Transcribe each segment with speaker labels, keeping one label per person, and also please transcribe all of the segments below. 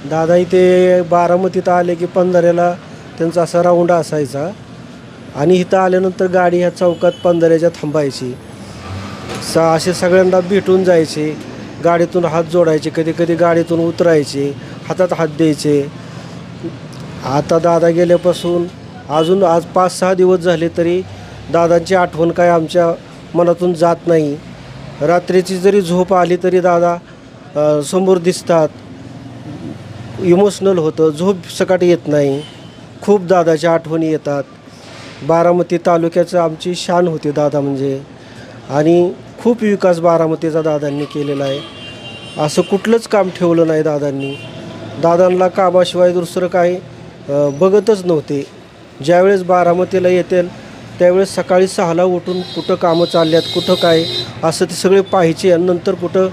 Speaker 1: दादा इथे बारामतीत आले की पंधऱ्याला त्यांचा असा राऊंड असायचा आणि इथं आल्यानंतर गाडी ह्या चौकात पंधऱ्याच्या थांबायची. असे सगळ्यांना भेटून जायचे, गाडीतून हात जोडायचे, कधी कधी गाडीतून उतरायचे, हातात हात द्यायचे. आता दादा गेल्यापासून अजून आज 5-6 दिवस झाले तरी दादांची आठवण काय आमच्या मनातून जात नाही. रात्रीची जरी झोप आली तरी दादा समोर दिसतात. इमोशनल होतं, झोप सकाळी येत नाही. खूप दादाच्या आठवणी येतात. बारामती तालुक्याचं आमची शान होती दादा म्हणजे. आणि खूप विकास बारामतीचा दादांनी केलेला आहे. असं कुठलंच काम ठेवलं नाही दादांनी. दादांना कामाशिवाय दुसरं काही बघतच नव्हते. ज्यावेळेस बारामतीला येतील त्यावेळेस सकाळी 6ला उठून कुठं कामं चालल्यात, कुठं काय असं ते सगळे पाहायचे. आणि नंतर कुठं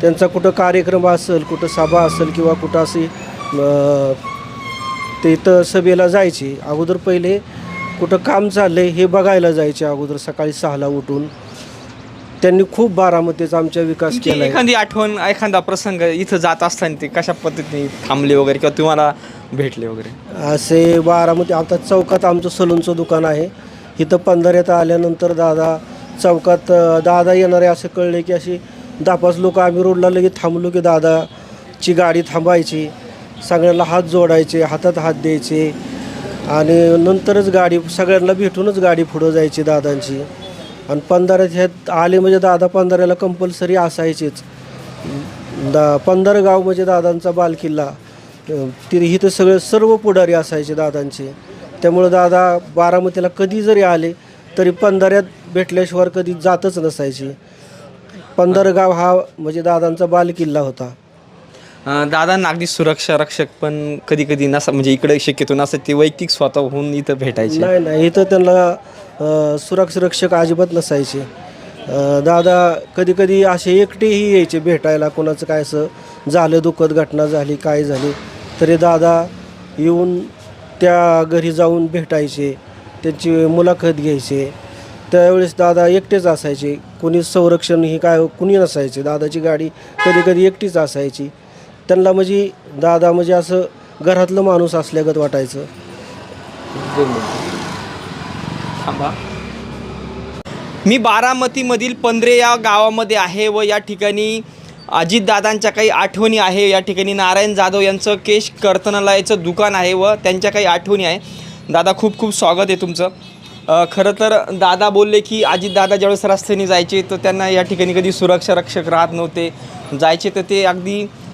Speaker 1: त्यांचा कुठं कार्यक्रम असेल, कुठं सभा असेल किंवा कुठं अशी ते इथं सभेला जायचे. अगोदर पहिले कुठं काम चाललं आहे हे बघायला जायचे अगोदर सकाळी 6ला उठून. त्यांनी खूप बारामतीचा आमच्या विकास केला.
Speaker 2: एखादी आठवण, एखादा प्रसंग इथं जात असताना ते कशा पद्धतीने थांबले वगैरे किंवा तुम्हाला भेटले वगैरे?
Speaker 1: असे बारामती आता चौकात आमचं सलूनचं दुकान आहे. इथं पंधऱ्यात आल्यानंतर दादा चौकात दादा येणारे असे कळले की अशी 10-5 लोक आम्ही रोडला लगेच थांबलो की दादाची गाडी थांबायची, सगळ्यांना हात जोडायचे, हातात हात द्यायचे आणि नंतरच गाडी सगळ्यांना भेटूनच गाडी पुढं जायची दादांची. आणि पंधऱ्यात ह्यात आले म्हणजे दादा पंधऱ्याला कंपल्सरी असायचेच. पंधरगाव म्हणजे दादांचा बालकिल्ला. तिथे इथं सर्व पुढारी असायचे दादांचे. त्यामुळं दादा बारामतीला कधी जरी आले तरी पंधऱ्यात भेटल्याशिवाय कधी जातच नसायचे. पंधरगाव हा म्हणजे दादांचा बालकिल्ला होता.
Speaker 2: दादांना अगदी सुरक्षा रक्षक पण कधी कधी नसा, म्हणजे इकडे शक्यतो नसं, ते वैयक्तिक स्वतःहून इथं भेटायचे?
Speaker 1: नाही, इथं त्यांना सुरक्षा रक्षक अजिबात नसायचे. दादा कधी कधी असे एकटेही यायचे भेटायला. कोणाचं काय असं झालं, दुःखद घटना झाली, काय झाली तरी दादा येऊन त्या घरी जाऊन भेटायचे, त्यांची मुलाखत घ्यायचे. त्यावेळेस दादा एकटेच असायचे, कोणी संरक्षण ही काय कुणी नसायचे. दादाची गाडी कधी कधी एकटीच असायची. त्यांना म्हणजे दादा म्हणजे असं घरातलं माणूस असल्यागत वाटायचं.
Speaker 2: मी बारामतीमधील पंधरे या गावामध्ये आहे व या ठिकाणी अजितदादांच्या काही आठवणी आहे. या ठिकाणी नारायण जाधव यांचं केश कर्तनालयाचं दुकान आहे व त्यांच्या काही आठवणी आहे. दादा खूप खूप स्वागत आहे तुमचं. खरं तर दादा बोलले की अजितदादा ज्यावेळेस रस्त्याने जायचे तर त्यांना या ठिकाणी कधी सुरक्षा रक्षक राहत नव्हते. जायचे तर ते अगदी